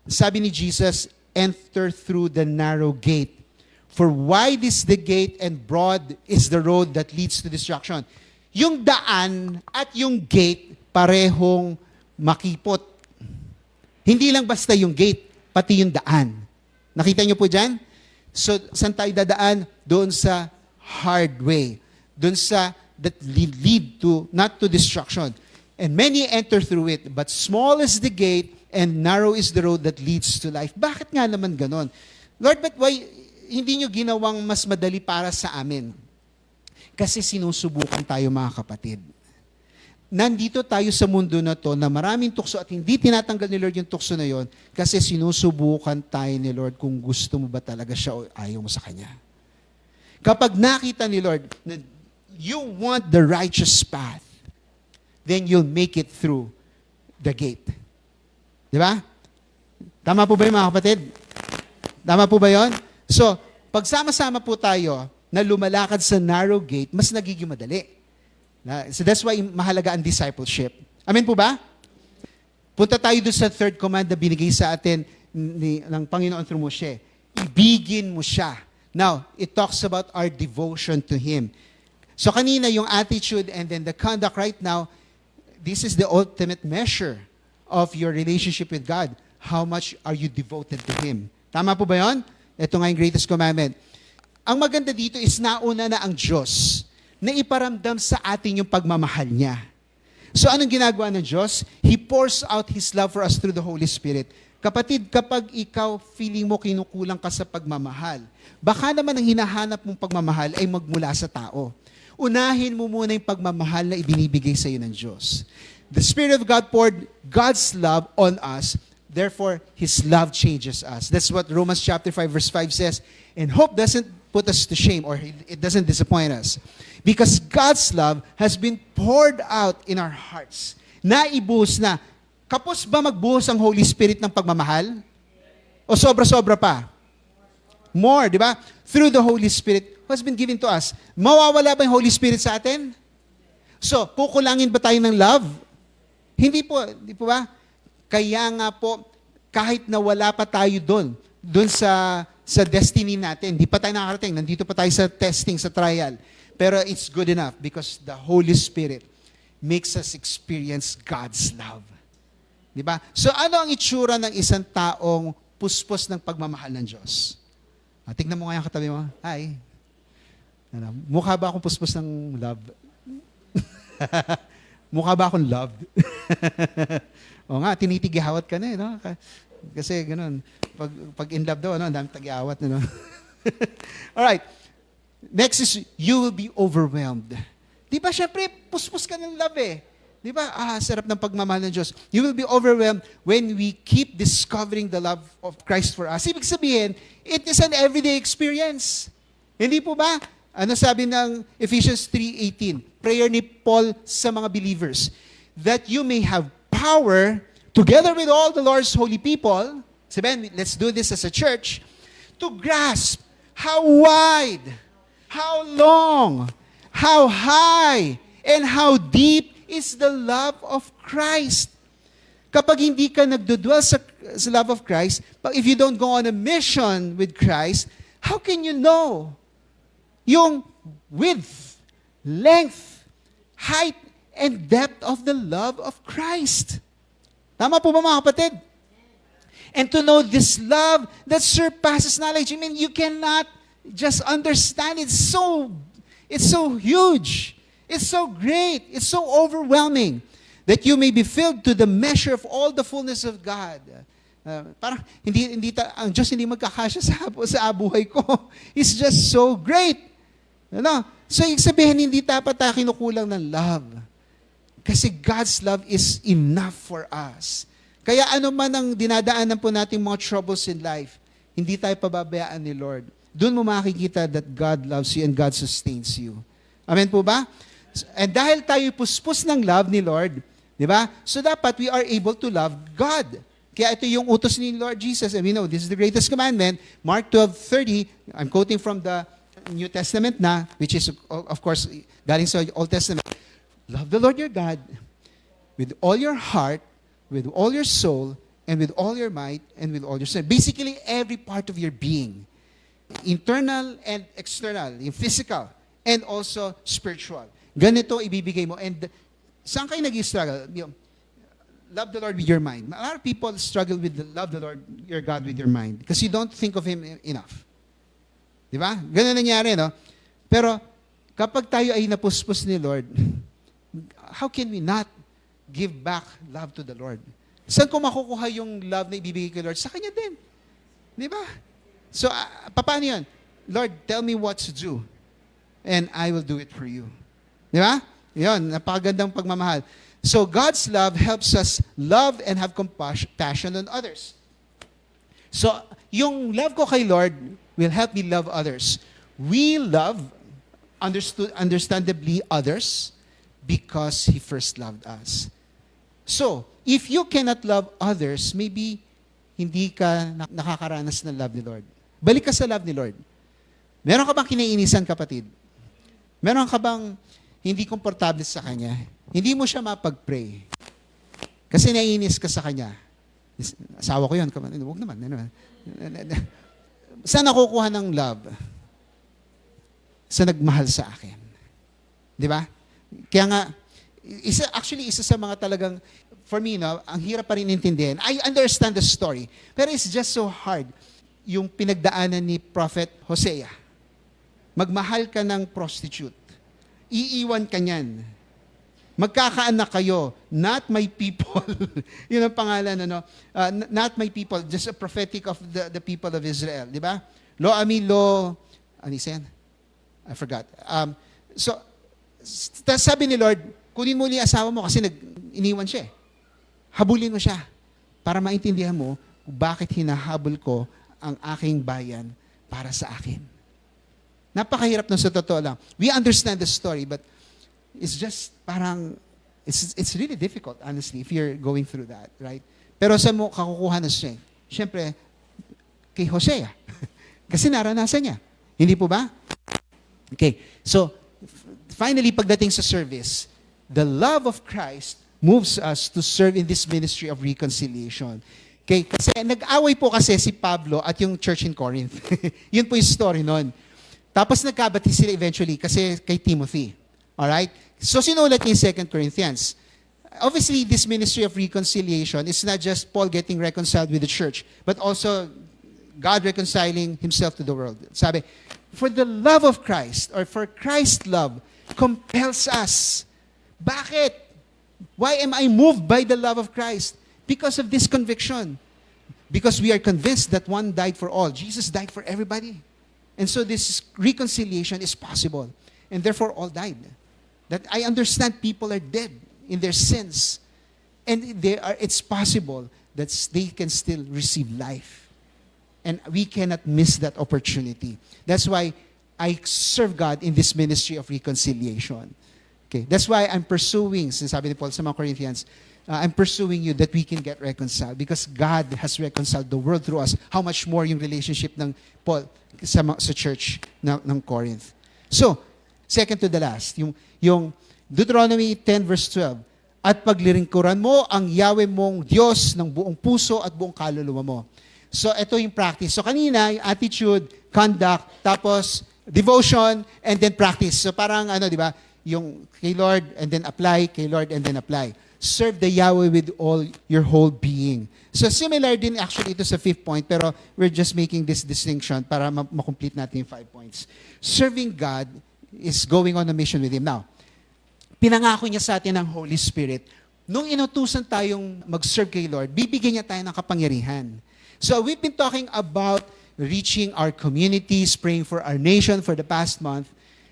Sabi ni Jesus, enter through the narrow gate. For wide is the gate and broad is the road that leads to destruction. Yung daan at yung gate, parehong makipot. Hindi lang basta yung gate, pati yung daan. Nakita niyo po dyan? So, saan tayo dadaan? Doon sa hard way. Doon sa that lead to, not to destruction. And many enter through it, but small is the gate and narrow is the road that leads to life. Bakit nga naman ganon? Lord, but why hindi nyo ginawang mas madali para sa amin? Kasi sinusubukan tayo, mga kapatid. Nandito tayo sa mundo na to na maraming tukso at hindi tinatanggal ni Lord yung tukso na yon kasi sinusubukan tayo ni Lord kung gusto mo ba talaga siya o ayaw mo sa Kanya. Kapag nakita ni Lord na you want the righteous path, then you'll make it through the gate. Di ba? Tama po ba yun, mga kapatid? Tama po ba yun? So, pagsama-sama po tayo na lumalakad sa narrow gate, mas nagiging madali. So that's why mahalaga ang discipleship. Amen po ba? Punta tayo doon sa third command na binigay sa atin ng Panginoon through Moshe. Ibigin mo siya. Now, it talks about our devotion to Him. So kanina yung attitude and then the conduct right now, this is the ultimate measure of your relationship with God. How much are you devoted to Him? Tama po ba yun? Ito nga yung greatest commandment. Ang maganda dito is nauna na ang Diyos na iparamdam sa atin yung pagmamahal niya. So anong ginagawa ng Diyos? He pours out His love for us through the Holy Spirit. Kapatid, kapag ikaw feeling mo kinukulang ka sa pagmamahal, baka naman ang hinahanap mong pagmamahal ay magmula sa tao. Unahin mo muna yung pagmamahal na ibinibigay sa iyo ng Diyos. The Spirit of God poured God's love on us. Therefore, His love changes us. That's what Romans chapter 5 verse 5 says. And hope doesn't put us to shame or it doesn't disappoint us. Because God's love has been poured out in our hearts. Naibuhos na. Kapos ba magbuhos ang Holy Spirit ng pagmamahal? O sobra-sobra pa? More, di ba? Through the Holy Spirit who has been given to us. Mawawala ba yung Holy Spirit sa atin? So, kukulangin ba tayo ng love? Hindi po ba? Kaya nga po, kahit na wala pa tayo doon sa destiny natin, hindi pa tayo nakarating, nandito pa tayo sa testing, sa trial. Pero it's good enough because the Holy Spirit makes us experience God's love. Di ba? So ano ang itsura ng isang taong puspos ng pagmamahal ng Diyos? Tignan mo nga yung katabi mo. Hi. Mukha ba akong puspos ng love? Mukha ba akong loved? O nga, tinitigihawat ka na no? Kasi ganun. Pag in love daw, ang daming tagihawat. No? Alright. Next is, you will be overwhelmed. Di ba, syempre, puspos ka ng love eh. Di ba? Sarap ng pagmamahal ng Diyos. You will be overwhelmed when we keep discovering the love of Christ for us. Ibig sabihin, it is an everyday experience. Hindi po ba? Ano sabi ng Ephesians 3:18? Prayer ni Paul sa mga believers. That you may have power together with all the Lord's holy people, sabihin, let's do this as a church, to grasp how wide, how long, how high, and how deep is the love of Christ. Kapag hindi ka nagdudwell sa love of Christ, but if you don't go on a mission with Christ, how can you know yung width, length, height, and depth of the love of Christ? Tama po ba mga kapatid? And to know this love that surpasses knowledge. I mean, you cannot just understand. It's so huge. It's so great. It's so overwhelming that you may be filled to the measure of all the fullness of God. Parang ang Diyos hindi magkakasya sa buhay ko. It's just so great. Ano? So, ibig sabihin, hindi dapat tayo kinukulang ng love. Kasi God's love is enough for us. Kaya ano man ang dinadaanan po nating mga troubles in life, hindi tayo pababayaan ni Lord. Doon mo makikita that God loves you and God sustains you. Amen po ba? And dahil tayo puspos ng love ni Lord, di ba? So dapat we are able to love God. Kaya ito yung utos ni Lord Jesus. And we know this is the greatest commandment. Mark 12:30, I'm quoting from the New Testament na, which is of course galing sa Old Testament. Love the Lord your God with all your heart, with all your soul, and with all your might, and with all your strength. Basically, every part of your being. Internal and external, yung physical, and also spiritual. Ganito ibibigay mo. And saan kayo nag-struggle? Love the Lord with your mind. A lot of people struggle with love the Lord, your God, with your mind. Because you don't think of Him enough. Di ba? Ganun nangyari, no? Pero, kapag tayo ay napuspos ni Lord, how can we not give back love to the Lord? Saan ko makukuha yung love na ibibigay kay Lord? Sa Kanya din. Di ba? So, paano yun? Lord, tell me what to do, and I will do it for you. Di ba? Yun, napakagandang pagmamahal. So, God's love helps us love and have compassion on others. So, yung love ko kay Lord will help me love others. We love, understandably, others because He first loved us. So, if you cannot love others, maybe hindi ka nakakaranas ng love ni Lord. Balik ka sa love ni Lord. Meron ka bang kinainisan, kapatid? Meron ka bang hindi komportable sa Kanya? Hindi mo siya mapag-pray. Kasi naiinis ka sa Kanya. Asawa ko yun. Huwag naman. Saan nakukuha ng love? Sa nagmahal sa akin. Di ba? Kaya nga, isa sa mga talagang, for me, no, ang hirap pa rin intindihin. I understand the story, pero it's just so hard. Yung pinagdaanan ni Prophet Hosea. Magmahal ka ng prostitute. Iiwan ka niyan. Magkakaanak kayo, not my people. Yun ang pangalan, ano? Not my people, just a prophetic of the people of Israel. Di ba? Lo ami lo, ano yan? I forgot. So, sabi ni Lord, kunin mo yung asawa mo kasi iniwan siya. Habulin mo siya para maintindihan mo kung bakit hinahabol ko ang aking bayan para sa akin. Napakahirap na sa totoo lang. We understand the story, but it's just parang, it's really difficult, honestly, if you're going through that, right? Pero saan mo kakukuha ng strength? Siyempre, kay Hosea. Kasi naranasan niya. Hindi po ba? Okay, so, finally, pagdating sa service, the love of Christ moves us to serve in this ministry of reconciliation. Okay, kasi nag-away po kasi si Pablo at yung church in Corinth. Yun po yung story nun. Tapos nagkabati sila eventually kasi kay Timothy. Alright? So sinulat niya yung 2 Corinthians. Obviously, this ministry of reconciliation is not just Paul getting reconciled with the church, but also God reconciling Himself to the world. Sabi, for the love of Christ, or for Christ's love, compels us. Bakit? Why am I moved by the love of Christ? Because of this conviction. Because we are convinced that one died for all. Jesus died for everybody. And so this reconciliation is possible. And therefore all died. That I understand people are dead in their sins. And it's possible that they can still receive life. And we cannot miss that opportunity. That's why I serve God in this ministry of reconciliation. Okay, that's why I'm pursuing, sinasabi ni Paul sa mga Corinthians, I'm pursuing you that we can get reconciled because God has reconciled the world through us. How much more yung relationship ng Paul sa church ng Corinth. So, second to the last, yung Deuteronomy 10 verse 12, at paglilingkuran mo ang Yahweh mong Diyos ng buong puso at buong kaluluwa mo. So, ito yung practice. So, kanina, yung attitude, conduct, tapos devotion, and then practice. So, parang, di ba, yung kay Lord, and then apply, kay Lord, and then apply. Serve the Yahweh with all your whole being. So, similar din actually ito sa fifth point, pero we're just making this distinction para makomplete natin yung 5 points. Serving God is going on a mission with Him. Now, pinangako niya sa atin ng Holy Spirit. Nung inutusan tayong mag-serve kay Lord, bibigyan niya tayo ng kapangyarihan. So we've been talking about reaching our communities, praying for our nation for the past month.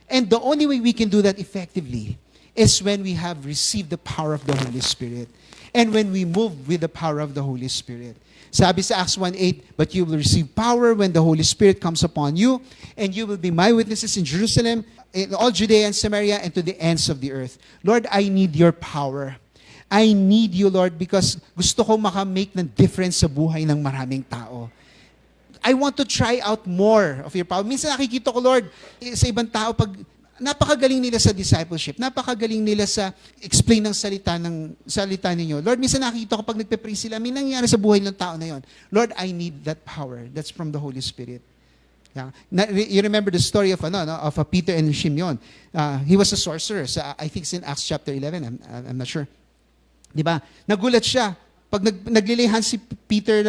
And the only way we can do that effectively is when we have received the power of the Holy Spirit. And when we move with the power of the Holy Spirit. Sabi sa Acts 1:8, but you will receive power when the Holy Spirit comes upon you, and you will be my witnesses in Jerusalem, in all Judea and Samaria, and to the ends of the earth. Lord, I need your power. I need you, Lord, because gusto ko makamake ng difference sa buhay ng maraming tao. I want to try out more of your power. Minsan nakikita ko, Lord, sa ibang tao, pag napakagaling nila sa discipleship, napakagaling nila sa explain ng salita ninyo. Lord, minsan nakikita ko pag nagpe-pray sila, may nangyari sa buhay ng tao na yon. Lord, I need that power. That's from the Holy Spirit. Yeah. You remember the story of Peter and Simeon. He was a sorcerer. So I think it's in Acts chapter 11. I'm not sure. Di ba? Nagulat siya. Pag naglilihan si Peter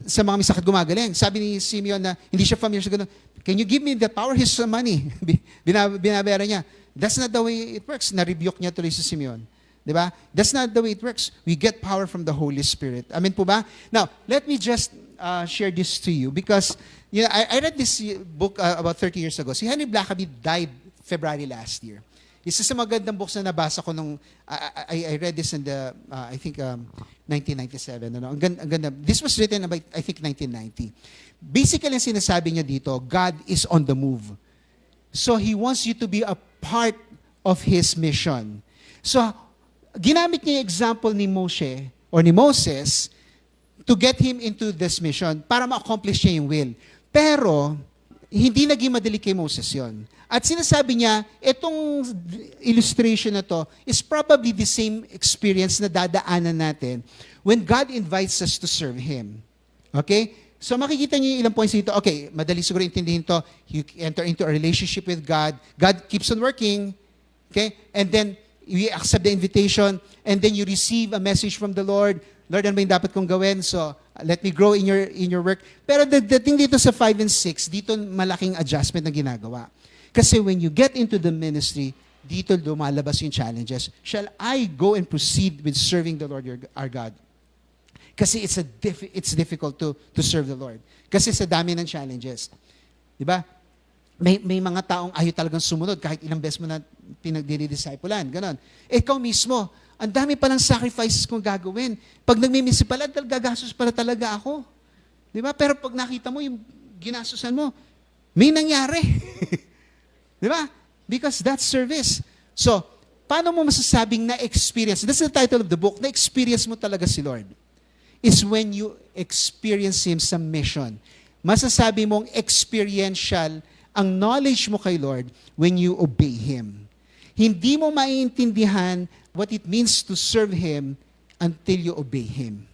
sa mga may sakit gumagaling, sabi ni Simeon na hindi siya familiar sa ganun, can you give me the power? His money. Binabayaran niya. That's not the way it works. Na-rebuke niya tuloy si Simeon. Di ba? That's not the way it works. We get power from the Holy Spirit. Amen po ba? Now, let me just share this to you because I read this book about 30 years ago. Si Henry Blackaby died February last year. Isa sa magandang books na nabasa ko nung, I read this in the, I think, 1997. Ang ganda. This was written about, I think, 1990. Basically, ang sinasabi niya dito, God is on the move. So, He wants you to be a part of His mission. So, ginamit niya yung example ni Moshe, or ni Moses, to get him into this mission para ma-accomplish niya yung will. Pero, hindi naging madali kay Moses yon. At sinasabi niya, itong illustration na to is probably the same experience na dadaanan natin when God invites us to serve Him. Okay? So makikita niyo yung ilang points dito. Okay, madali siguro intindihin to. You enter into a relationship with God. God keeps on working. Okay? And then, you accept the invitation and then you receive a message from the Lord. Lord, ano ba yung dapat kong gawin? So, let me grow in your work. Pero dating dito sa 5 and 6, dito malaking adjustment na ginagawa. Kasi when you get into the ministry, dito lumalabas yung challenges. Shall I go and proceed with serving the Lord our God? Kasi it's difficult to serve the Lord. Kasi sa dami ng challenges. Di ba? May mga taong ayaw talagang sumunod kahit ilang beses mo na pinagdidiscipulan. Ganon. Ikaw mismo, ang dami palang sacrifices kong gagawin. Pag nagmimisi pala, gagastos pala talaga ako. Di ba? Pero pag nakita mo yung ginastosan mo, may nangyari. Di ba? Because that's service. So, paano mo masasabing na-experience? That's the title of the book. Na-experience mo talaga si Lord. Is when you experience Him sa mission. Masasabi mong experiential ang knowledge mo kay Lord when you obey Him. Hindi mo maiintindihan what it means to serve Him until you obey Him.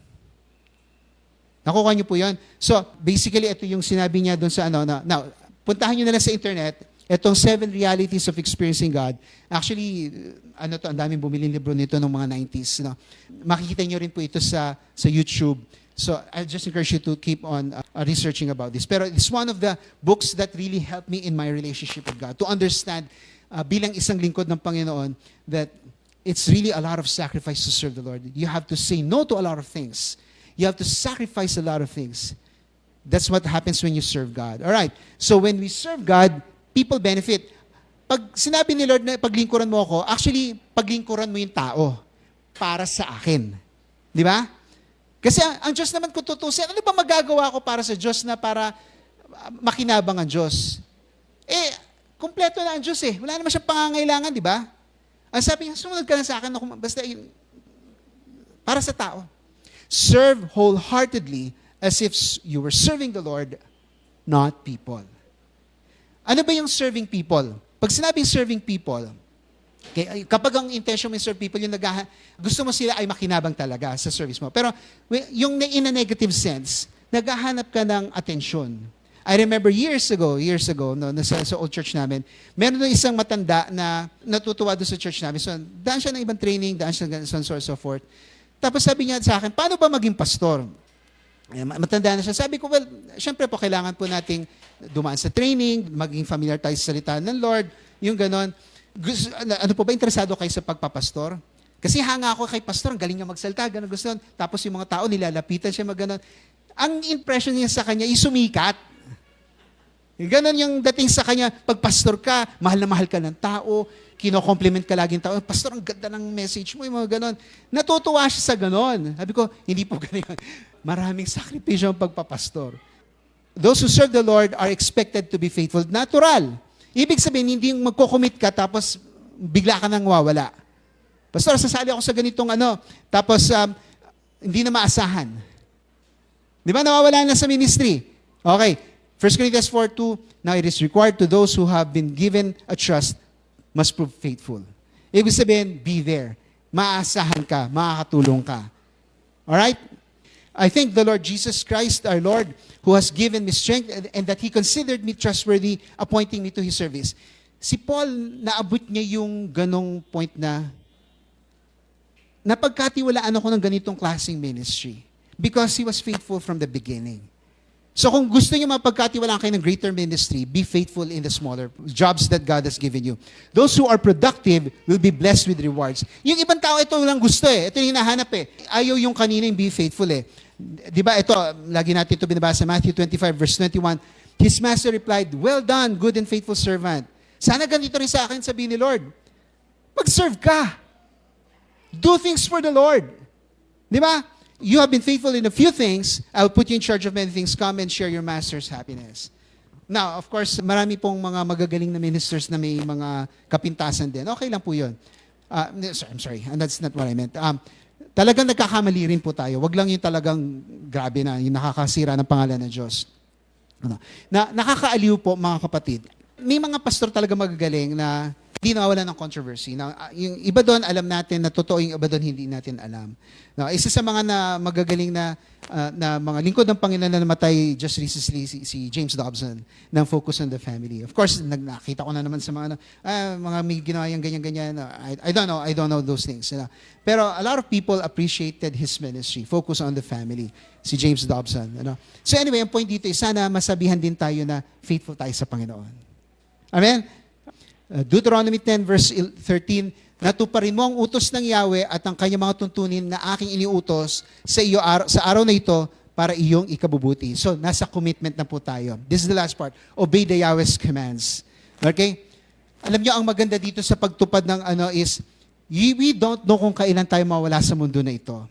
Nakuha niyo po yan? So, basically, ito yung sinabi niya doon sa now, puntahan niyo na lang sa internet, itong 7 realities of experiencing God. Actually, ang daming bumiling libro nito ng mga 90s. No? Makikita niyo rin po ito sa YouTube. So, I just encourage you to keep on researching about this. Pero it's one of the books that really helped me in my relationship with God. To understand, bilang isang lingkod ng Panginoon, that it's really a lot of sacrifice to serve the Lord. You have to say no to a lot of things. You have to sacrifice a lot of things. That's what happens when you serve God. All right. So when we serve God, people benefit. Pag sinabi ni Lord na paglingkuran mo ako, actually, paglingkuran mo yung tao para sa akin. Di ba? Kasi ang Diyos naman kung tutusin, ano ba magagawa ko para sa Diyos na para makinabang ang Diyos? Kompleto na ang Diyos eh. Wala naman siyang pangangailangan, di ba? Ang sabi niya, sumunod ka na sa akin, basta Para sa tao. Serve wholeheartedly as if you were serving the Lord, not people. Ano ba yung serving people? Pag sinabing serving people, okay, kapag ang intention mo yung serve people, yung gusto mo sila ay makinabang talaga sa service mo. Pero yung in a negative sense, naghahanap ka ng atensyon. I remember years ago, no, sa old church namin, meron doon isang matanda na natutuwa doon sa church namin. So, daan siya ng ibang training, daan siya ng so on so forth. Tapos sabi niya sa akin, paano ba maging pastor? Matanda na siya. Sabi ko, well, syempre po, kailangan po nating dumaan sa training, maging familiar tayo sa salita ng Lord, yung ganon. Ano po ba, interesado kayo sa pagpapastor? Kasi hanga ako kay pastor, ang galing niya magsalita, ganon gusto. Tapos yung mga tao, nilalapitan siya maganon. Ang impression niya sa kanya, sumikat. Ganon yung dating sa kanya, pag pastor ka, mahal na mahal ka ng tao, kino-compliment ka laging tao, pastor, ang ganda ng message mo, yung mga ganon. Natutuwa siya sa ganon. Sabi ko, hindi po ganyan. Maraming sakripisyo ang pagpapastor. Those who serve the Lord are expected to be faithful. Natural. Ibig sabihin, hindi yung magko-commit ka tapos bigla ka nang wawala. Pastor, sasali ako sa ganitong tapos hindi na maasahan. Di ba, nawawala na sa ministry? Okay. 1 Corinthians 4:2, now it is required to those who have been given a trust must prove faithful. Ibig sabihin, be there. Maasahan ka, makakatulong ka. Alright? I thank the Lord Jesus Christ, our Lord, who has given me strength and that He considered me trustworthy, appointing me to His service. Si Paul, naabot niya yung ganong point na napagkatiwalaan ako ng ganitong klaseng ministry because he was faithful from the beginning. So kung gusto niyo mapagkatiwalaan kayo ng greater ministry, be faithful in the smaller jobs that God has given you. Those who are productive will be blessed with rewards. Yung ibang tao, ito lang gusto eh. Ito yung hinahanap eh. Ayaw yung kanina yung be faithful eh. Di ba ito, lagi natin ito binabasa, Matthew 25 verse 21. His master replied, well done, good and faithful servant. Sana ganito rin sa akin, sabihin ni Lord. Mag-serve ka. Do things for the Lord. Di ba? You have been faithful in a few things, I will put you in charge of many things. Come and share your master's happiness. Now, of course, marami pong mga magagaling na ministers na may mga kapintasan din. Okay lang po yun. I'm sorry, and that's not what I meant. Talagang nagkakamali rin po tayo. Wag lang yung talagang grabe na, yung nakakasira ng pangalan ng Diyos. Nakakaaliw po, mga kapatid. May mga pastor talaga magagaling na hindi nawawala ng controversy. Now, yung iba doon, alam natin na totoo, yung iba doon, hindi natin alam. Now, isa sa mga magagaling na mga lingkod ng Panginoon na namatay just recently, si James Dobson, ng Focus on the Family. Of course, nakita ko na naman sa mga may ginawa yung ganyan-ganyan. I don't know those things. Pero a lot of people appreciated his ministry, Focus on the Family, si James Dobson. So anyway, ang point dito is sana masabihan din tayo na faithful tayo sa Panginoon. Amen? Deuteronomy 10 verse 13, natuparin mo ang utos ng Yahweh at ang kanyang mga tuntunin na aking iniutos sa iyo sa araw na ito para iyong ikabubuti. So, nasa commitment na po tayo. This is the last part. Obey the Yahweh's commands. Okay? Alam niyo, ang maganda dito sa pagtupad ng is, we don't know kung kailan tayo mawala sa mundo na ito.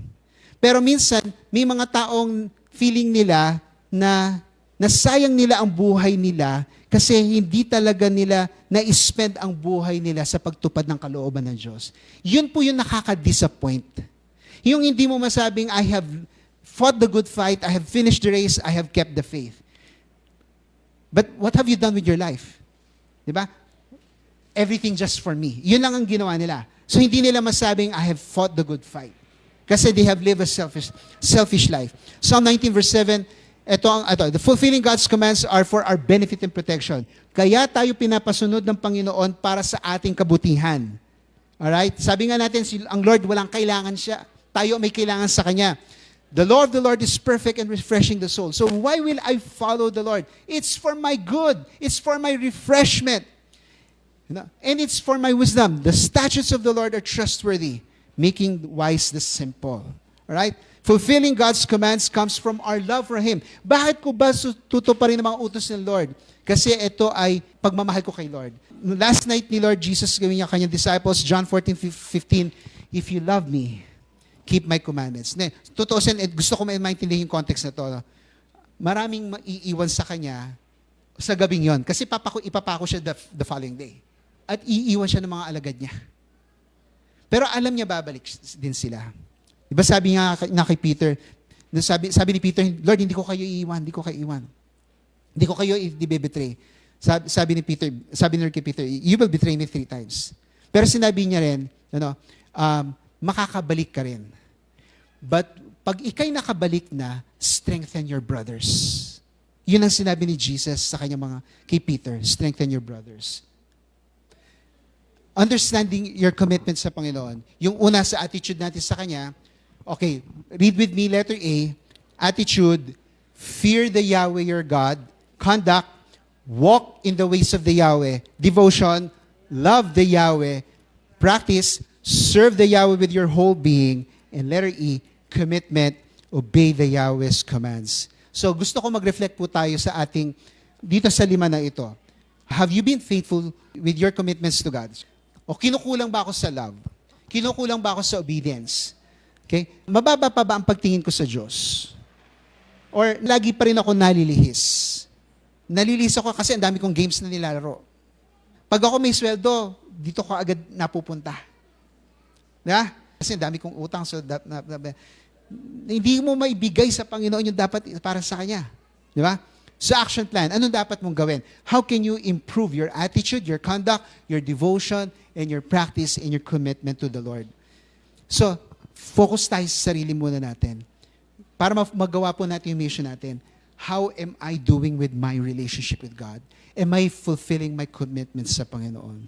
Pero minsan, may mga taong feeling nila na nasayang nila ang buhay nila kasi hindi talaga nila na-spend ang buhay nila sa pagtupad ng kalooban ng Diyos. Yun po yung nakaka-disappoint. Yung hindi mo masabing, I have fought the good fight, I have finished the race, I have kept the faith. But what have you done with your life? Diba? Everything just for me. Yun lang ang ginawa nila. So hindi nila masabing, I have fought the good fight. Kasi they have lived a selfish life. Psalm 19 verse 7, the fulfilling God's commands are for our benefit and protection. Kaya tayo pinapasunod ng Panginoon para sa ating kabutihan. Alright? Sabi nga natin, ang Lord walang kailangan siya. Tayo may kailangan sa Kanya. The law of the Lord is perfect and refreshing the soul. So why will I follow the Lord? It's for my good. It's for my refreshment. And it's for my wisdom. The statutes of the Lord are trustworthy, making wise the simple. Alright? Fulfilling God's commands comes from our love for Him. Bakit ko ba tutuparin ang mga utos ng Lord? Kasi ito ay pagmamahal ko kay Lord. Last night ni Lord Jesus, gawin niya kanyang disciples, John 14:15, if you love me, keep my commandments. Totoo sin, gusto ko maintindihin yung context na to. Maraming maiiwan sa kanya sa gabing yon. Kasi ipapako siya the following day. At iiwan siya ng mga alagad niya. Pero alam niya babalik din sila. Diba sabi nga kay Peter, sabi ni Peter, Lord, hindi ko kayo iiwan, hindi ko kayo iiwan. Hindi ko kayo i-betray. Sabi ni Lord kay Peter, you will betray me 3 times. Pero sinabi niya rin, makakabalik ka rin. But pag ikay nakabalik na, strengthen your brothers. Yun ang sinabi ni Jesus sa kanyang kay Peter, strengthen your brothers. Understanding your commitment sa Panginoon. Yung una sa attitude natin sa Kanya, okay, read with me letter A, attitude, fear the Yahweh your God, conduct, walk in the ways of the Yahweh, devotion, love the Yahweh, practice, serve the Yahweh with your whole being, and letter E, commitment, obey the Yahweh's commands. So gusto ko mag-reflect po tayo sa dito sa 5 na ito. Have you been faithful with your commitments to God? O kinukulang ba ako sa love? Kinukulang ba ako sa obedience? Okay? Mababa pa ba ang pagtingin ko sa Diyos? Or lagi pa rin ako nalilihis? Nalilihis ako kasi ang dami kong games na nilalaro. Pag ako may sweldo, dito ko agad napupunta. Diba? Kasi ang dami kong utang, so hindi mo maibigay sa Panginoon yung dapat para sa Kanya. Di ba? Sa action plan, anong dapat mong gawin? How can you improve your attitude, your conduct, your devotion, and your practice, and your commitment to the Lord? So, focus tayo sa sarili muna natin. Para magawa po natin yung mission natin. How am I doing with my relationship with God? Am I fulfilling my commitments sa Panginoon?